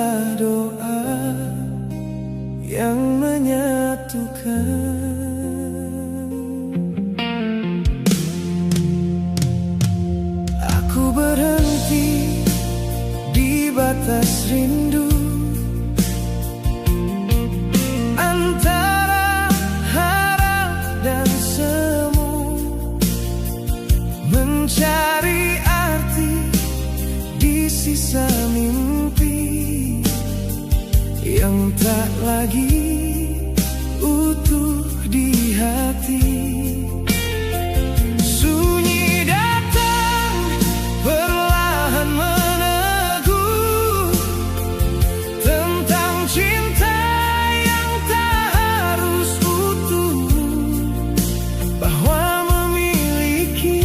adalah doa yang menyatukan. Aku berhenti di batas rindu, antara harap dan semu, mencari arti di sisa mimpi yang tak lagi utuh di hati. Sunyi datang perlahan meneguh tentang cinta yang tak harus utuh, bahwa memiliki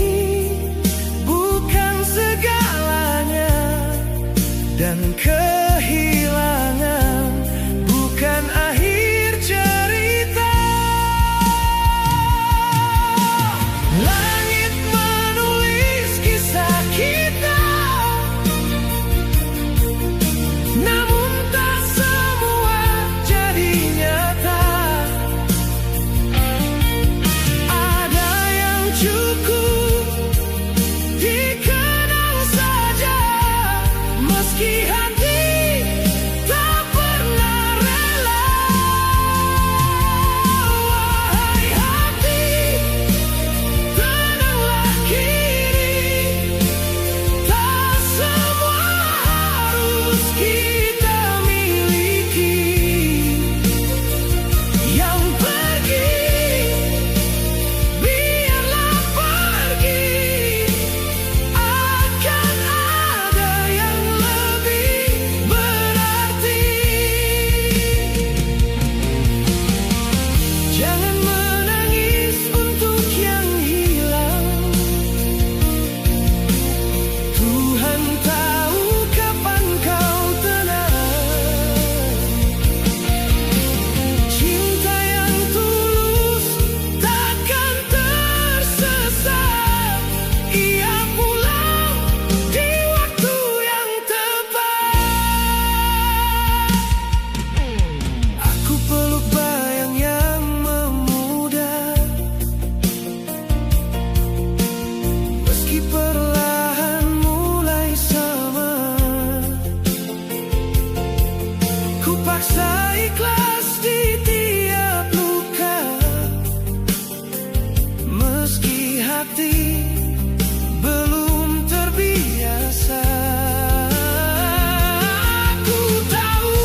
bukan segalanya dan kehilangan bukan akhir cerita. Langit menulis kisah kita, namun tak semua jadi nyata. Ada yang cukup dikenang saja, meski hati tak pernah rela. Wahai hati, tenanglah kini, tak semua harus kita miliki. Yang pergi, biarlah pergi, akan ada yang lebih berarti. Jangan menangis untuk yang hilang. Tuhan tahu kapan kau tenang. Cinta yang tulus takkan tersesat. Ia pulang di waktu yang tepat. Aku peluk bayang yang memudar, meski perlahan mulai sama. Ku paksa ikhlas di tiap luka, meski hati belum terbiasa. Aku tahu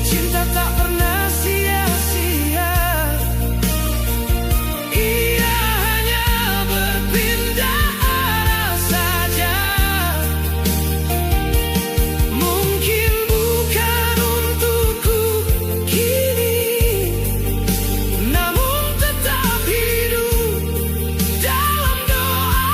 cinta tak pernah sia-sia, ia hanya berpindah arah saja. Mungkin bukan untukku kini, namun tetap hidup dalam doa.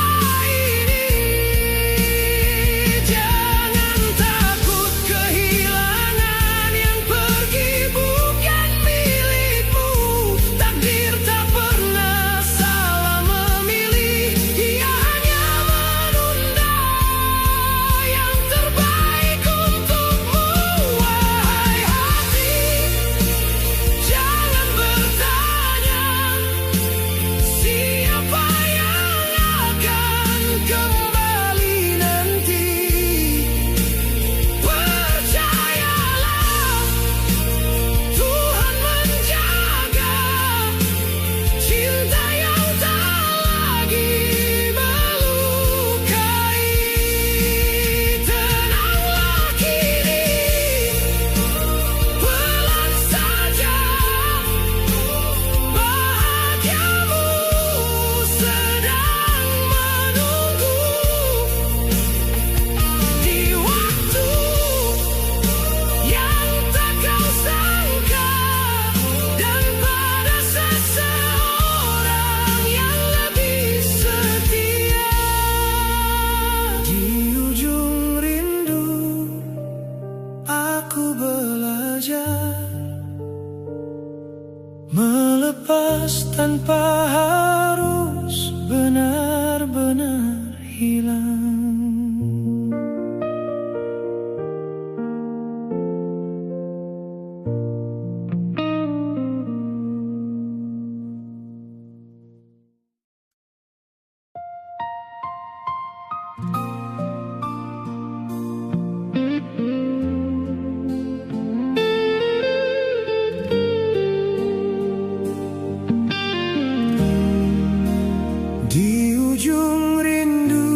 ujung rindu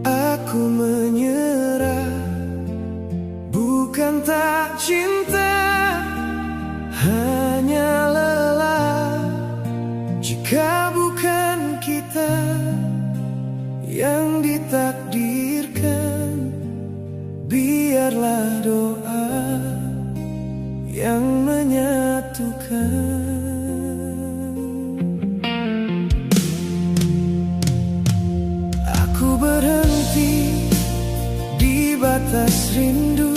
aku menyerah. Bukan tak cinta, hanya lelah. Jika bukan kita yang ditakdirkan, biarlah doa yang menyatukan. Aku berhenti di batas rindu,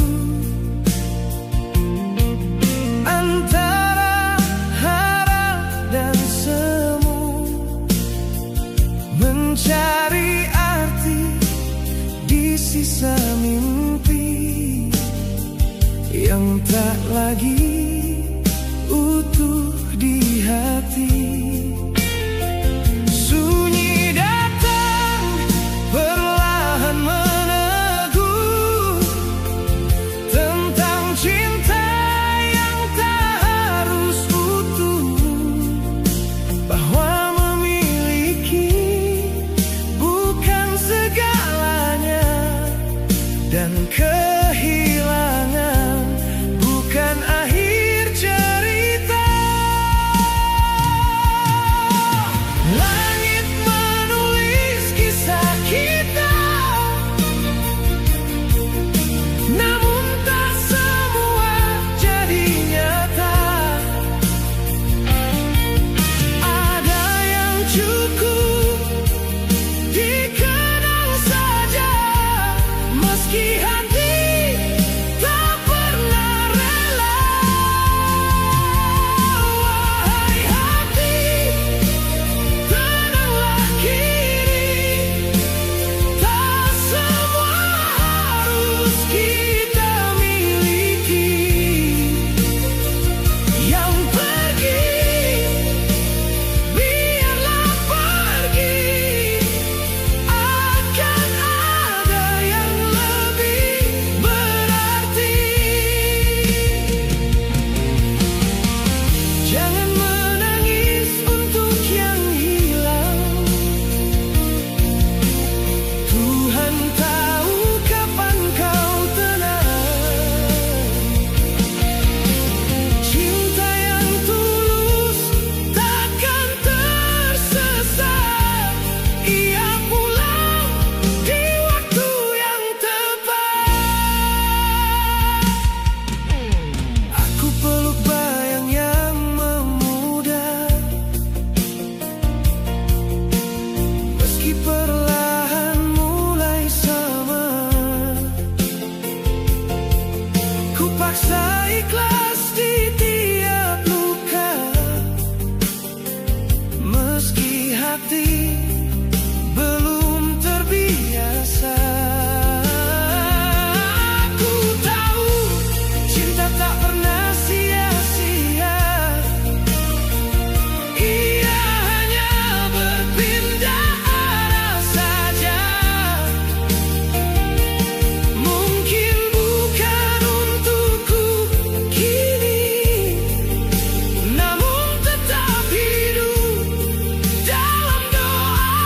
antara harap dan semu, mencari arti di sisa mimpi yang tak lagi utuh di hati. Sunyi datang perlahan menegur tentang cinta yang tak harus utuh, bahwa memiliki bukan segalanya, dan kehilangan bukan akhir cerita. Langit menulis kisah kita, namun tak semua jadi nyata. Ada yang cukup dikenang saja, meski hati tak pernah rela. Wahai hati, tenanglah kini, tak semua harus kita miliki. Yang pergi, biarlah pergi, akan ada yang lebih berarti. Jangan menangis untuk yang hilang. Tuhan tahu kapan kau tenang. Cinta yang tulus takkan tersesat. Ia pulang di waktu yang tepat. Aku peluk bayang yang memudar, meski perlahan mulai sama. Ku paksa ikhlas di tiap luka, meski hati belum terbiasa. Aku tahu cinta tak pernah sia-sia, ia hanya berpindah arah saja. Mungkin bukan untukku kini, namun tetap hidup dalam doa.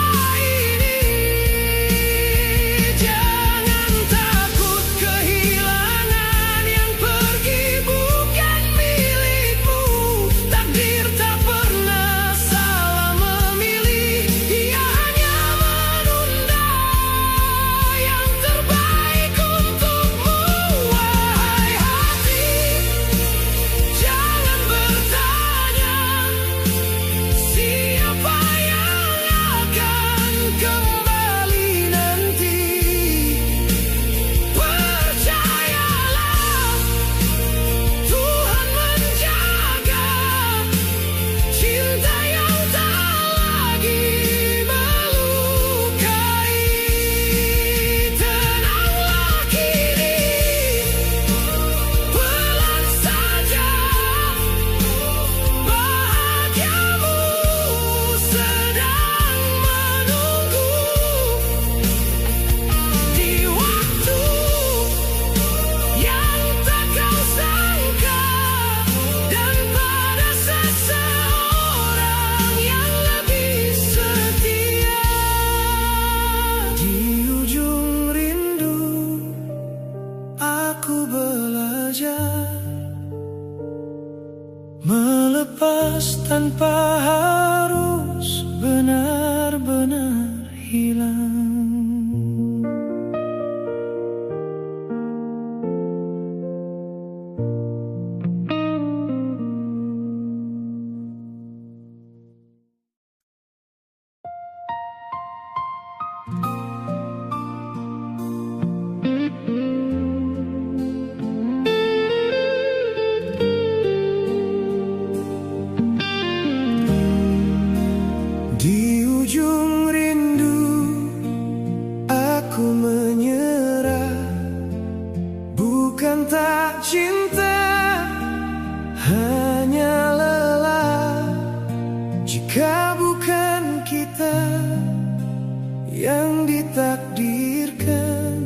yang ditakdirkan.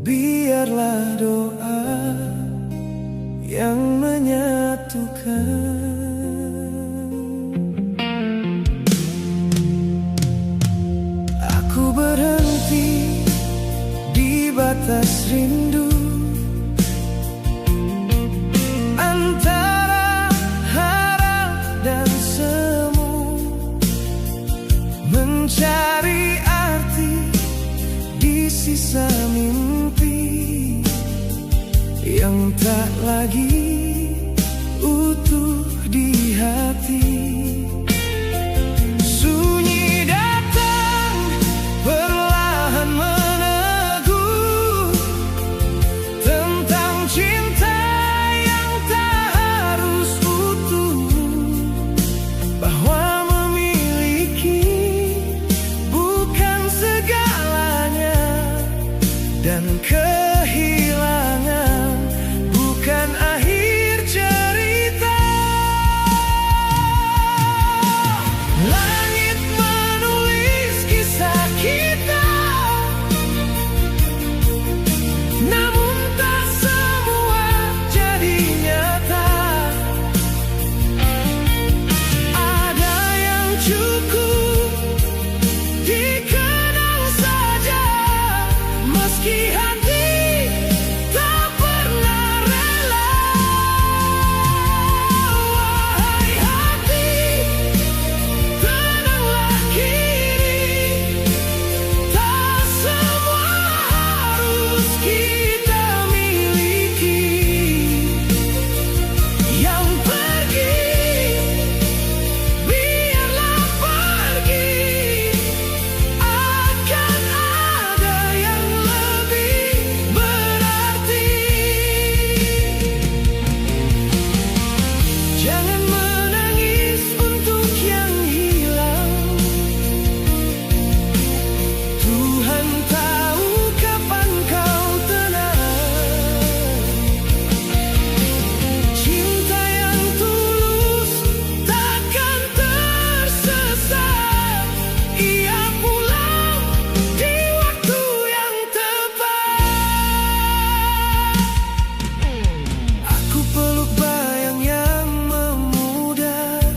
Biarlah doa yang menyatukan. Aku berhenti di batas rindu, antara harap dan semu, mencari arti di sisa mimpi yang tak lagi utuh di hati. Sunyi datang perlahan meneguh tentang cinta yang tak harus utuh, bahwa memiliki bukan segalanya dan kehilangan bukan akhir cerita. Langit menulis kisah kita, namun tak semua jadi nyata. Ada yang cukup dikenang saja, meski hati tak pernah rela. Wahai hati, tenanglah kini, tak semua harus kita miliki. Yang pergi, biarlah pergi, akan ada yang lebih berarti. Jangan menangis untuk yang hilang. Tuhan tahu kapan kau tenang. Cinta yang tulus takkan tersesat. Ia pulang di waktu yang tepat. Aku peluk bayang yang memudar,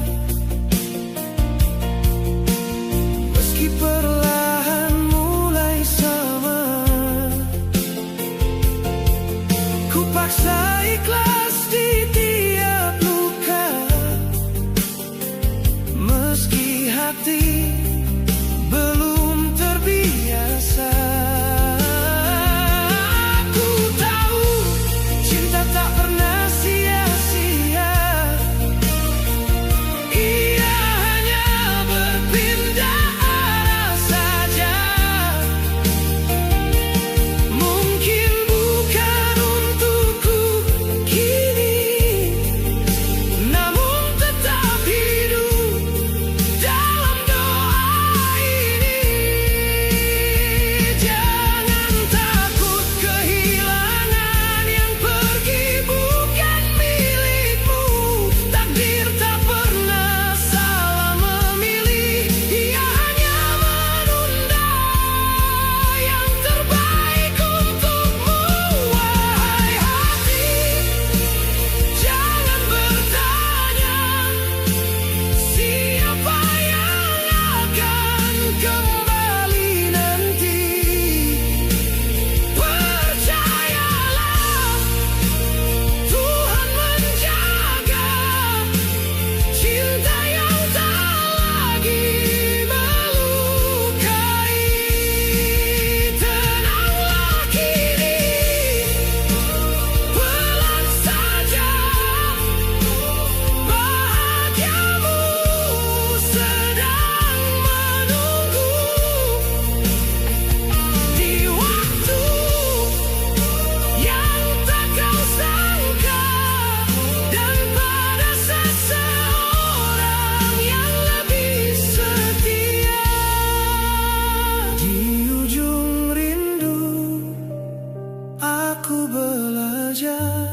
meski perlahan mulai sama. Ku paksa ikhlas di tiap luka, meski hati belum terbiasa. Aku tahu cinta tak pernah sia-sia. Ia hanya berpindah arah saja. Mungkin bukan untukku kini, namun tetap hidup dalam doa ini. Jangan takut kehilangan, yang pergi bukan milikmu. Takdir tak pernah salah memilih, ia hanya menunda yang terbaik untukmu. Wahai hati, jangan bertanya siapa yang akan kembali nanti. Percayalah, Tuhan menjaga cinta yang tak lagi melukai. Tenanglah kini, pelan saja, bahagiamu sedang menunggu. Di waktu yang tak kau sangka, dan pada seseorang yang lebih setia. Di ujung rindu, aku belajar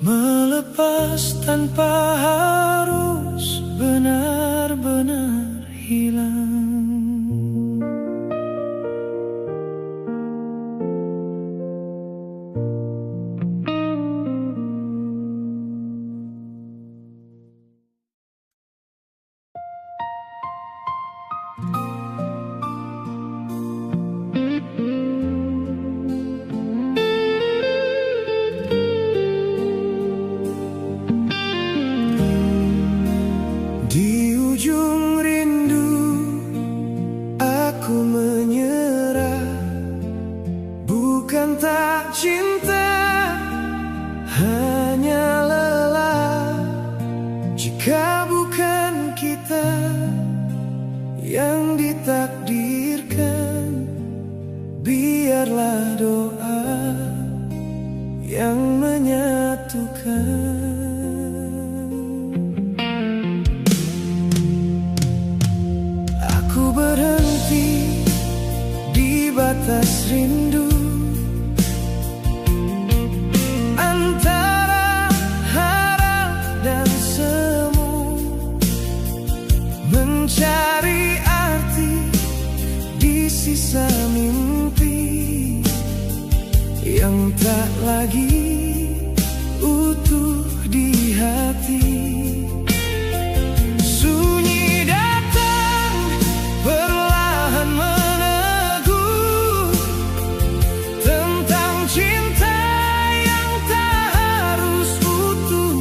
melepas tanpa harus benar-benar hilang. ditakdirkan, biarlah doa yang menyatukan. Aku berhenti di batas rindu, antara harap dan semu, mencari arti di sisa mimpi yang tak lagi utuh di hati. Sunyi datang perlahan meneguh tentang cinta yang tak harus utuh,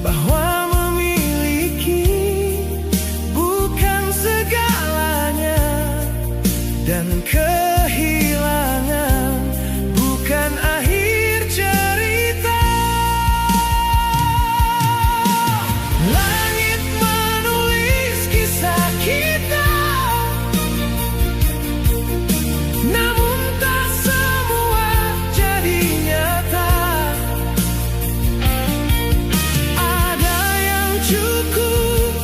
bahwa memiliki bukan segalanya, dan kehilangan bukan akhir cerita. Langit menulis kisah kita, namun tak semua jadi nyata. Ada yang cukup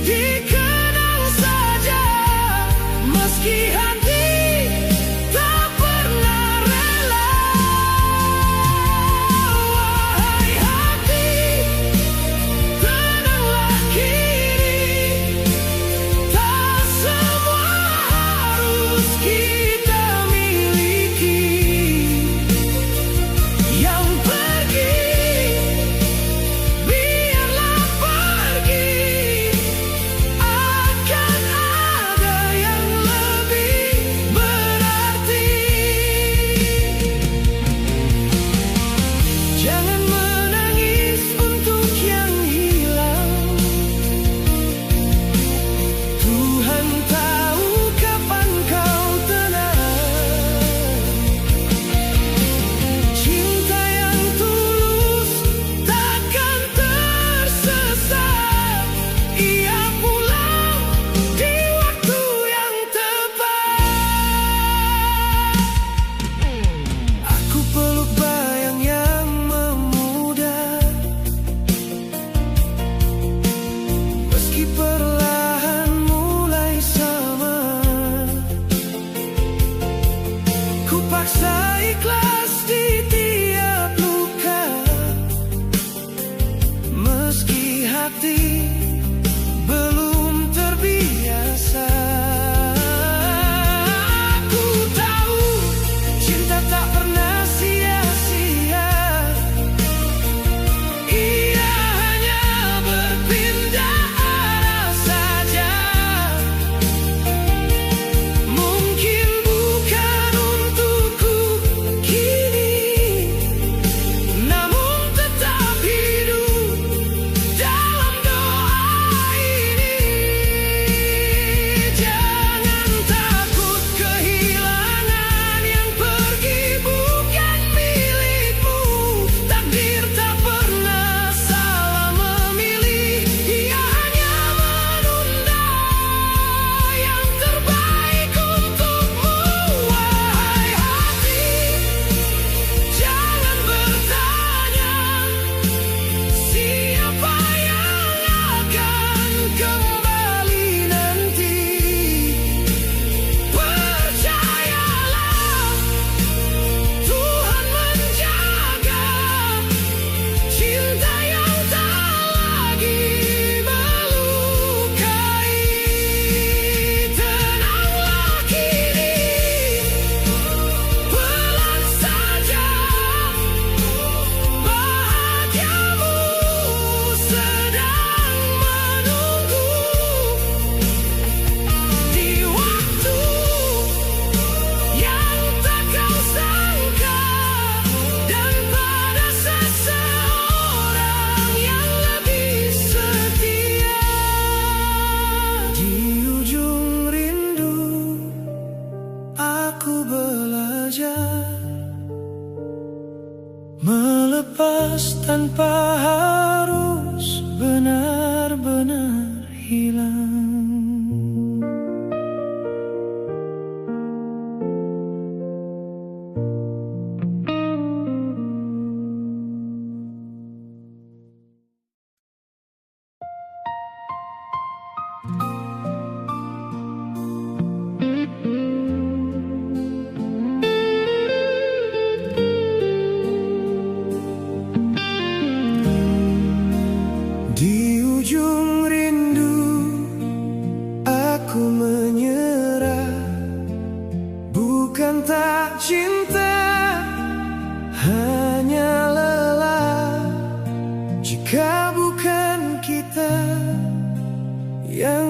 dikenang saja, meski hati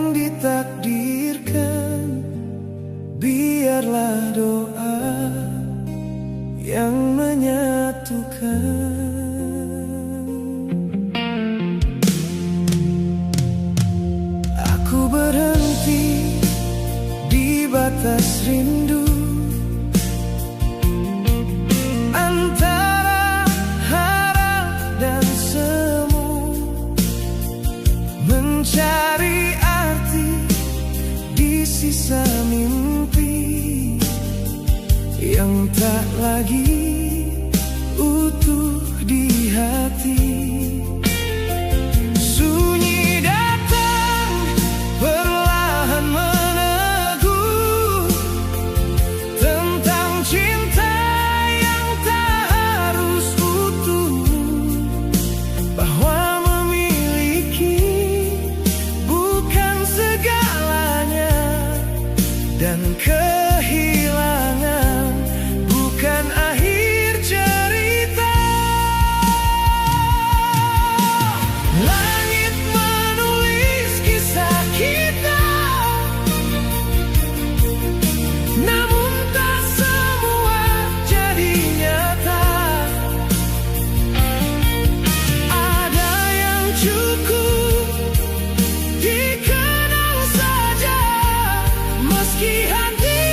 yang ditakdirkan. Biarlah doa yang menyatukan. Aku berhenti di batas rindu, antara harap dan semu, mencari arti di sisa mimpi yang tak lagi utuh di hati. Sunyi datang perlahan meneguh tentang cinta yang tak harus utuh, bahwa memiliki bukan segalanya, dan kehilangan bukan akhir cerita. Langit menulis kisah kita, namun tak semua jadi nyata. Ada yang cukup dikenang saja, meski hati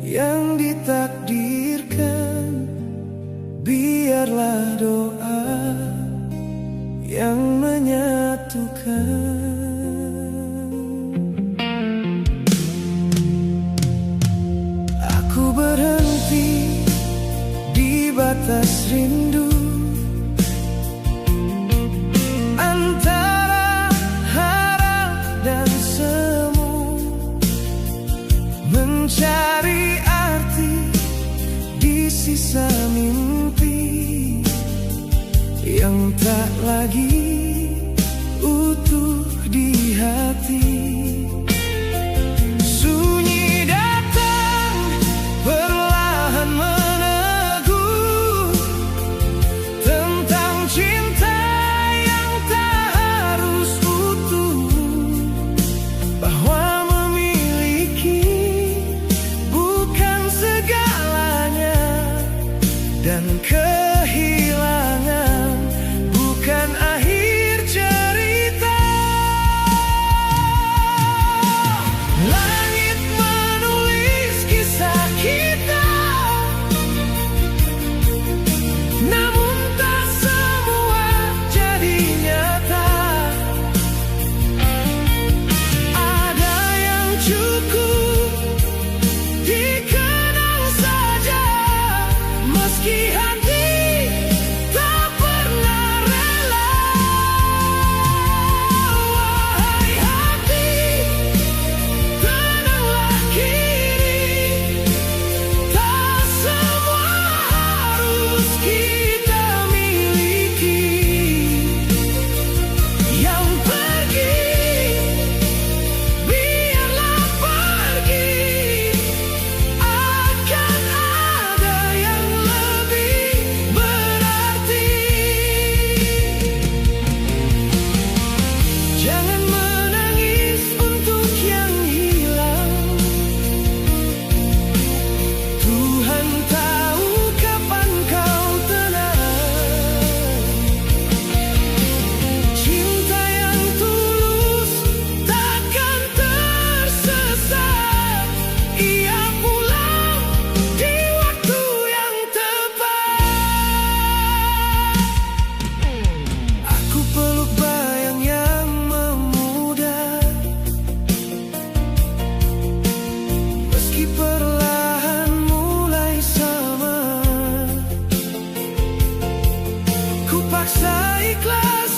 yang ditakdirkan. Biarlah doa yang menyatukan. Aku berhenti di batas rindu, antara harap dan semu, mencari arti di sisa mimpi yang tak lagi utuh di hati. Sunyi datang perlahan meneguh tentang cinta yang tak harus utuh, bahwa memiliki bukan segalanya, dan kehilangan bukan akhir cerita. Langit menulis kisah kita, namun tak semua jadi nyata. Ada yang cukup dikenang saja, meski hati tak pernah rela. Wahai hati, tenanglah kini, tak semua harus kita miliki. Yang pergi, biarlah pergi, akan ada yang lebih berarti. Jangan menangis untuk yang hilang. Tuhan tahu kapan kau tenang. Cinta yang tulus takkan tersesat. Ia pulang di waktu yang tepat. Aku peluk bayang yang memudar, meski perlahan mulai sama. Ku paksa ikhlas